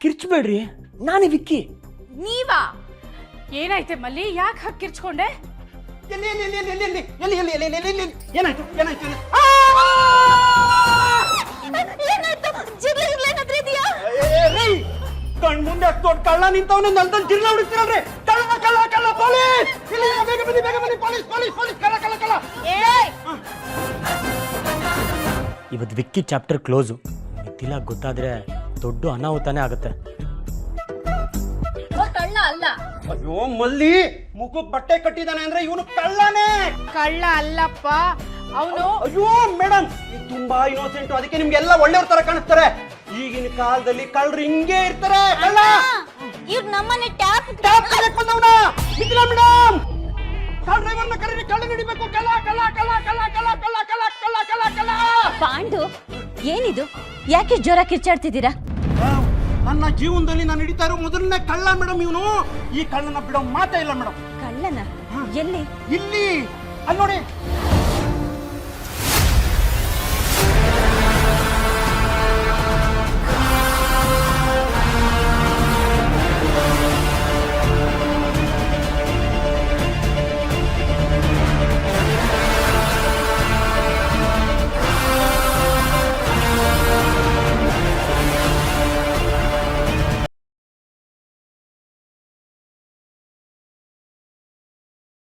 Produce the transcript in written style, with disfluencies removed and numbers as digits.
ಕಿರ್ಚ್ಬೇಡ್ರಿ, ನಾನೇ ವಿಕ್ಕಿ. ನೀವಾ? ಏನಾಯ್ತೆ ಮಲ್ಲಿ, ಯಾಕೆ ಹಾಕಿ ಕಿರ್ಚ್ಕೊಂಡೆ? ಏನಾಯ್ತು? ಕಣ್ ಮುಂದೆ ದೊಡ್ಡ ಕಳ್ಳ ನಿಂತವನೇ ನಲ್ದಲ್ಲಿ ಜಿರ್ಲ ಹುಡುಕ್ತಿರಲ್ರಿ. ಕಳ್ಳ ಪೊಲೀಸ್! ಬೇಗ ಬನ್ನಿ ಪೊಲೀಸ್ ಕಳ್ಳ. ಇವತ್ತು ವಿಕ್ಕಿ ಚಾಪ್ಟರ್ ಕ್ಲೋಸು. ಮಿಥಿಲ ಗೊತ್ತಾದ್ರೆ ದೊಡ್ಡ ಅನಾಹುತಾನೇ ಆಗುತ್ತೆ. ಕಳ್ಳ ಅಲ್ಲ. ಅಯ್ಯೋ ಮಲ್ಲಿ, ಮುಖಕ್ಕೆ ಬಟ್ಟೆ ಕಟ್ಟಿದಾನೆ ಅಂದ್ರೆ ಇವನು ಕಳ್ಳನೇ. ಕಳ್ಳ ಅಲ್ಲಪ್ಪ ಅವನು. ಅಯ್ಯೋ ಮೇಡಮ್, ನೀವು ತುಂಬಾ ಇನ್ನೋಸೆಂಟ್, ಅದಕ್ಕೆ ನಿಮ್ಗೆಲ್ಲ ಒಳ್ಳೆಯವ್ರ ತರ ಕಾಣಿಸ್ತಾರೆ. ಈಗಿನ ಕಾಲದಲ್ಲಿ ಕಳ್ಳರು ಹಿಂಗೆ ಇರ್ತಾರೆ. ಕಳ್ಳ ಇವ್ರು ನಮ್ಮನೆ ಟ್ಯಾಪ್ ಕಲೆಕ್ಟ್ ಬಂದವನ. ಮಿಥಿಲಾ ಮೇಡಮ್, ಕಾರ್ ಡ್ರೈವರ್ನ ಕರೀರಿ, ಕಳ್ಳ ಹಿಡಿಬೇಕು. ಕಳ್ಳ. ಪಾಂಡು, ಏನಿದು? ಯಾಕೆ ಜ್ವರ ಕಿರ್ಚಾಡ್ತಿದ್ದೀರಾ? ನನ್ನ ಜೀವನದಲ್ಲಿ ನಾನು ಹಿಡಿತಾ ಇರೋ ಮೊದಲನೇ ಕಳ್ಳ ಮೇಡಮ್ ಇವನು. ಈ ಕಳ್ಳನ ಬಿಡೋ ಮಾತೇ ಇಲ್ಲ ಮೇಡಮ್. ಕಳ್ಳನ? ಎಲ್ಲಿ? ಇಲ್ಲಿ ಅಲ್ಲಿ ನೋಡಿ.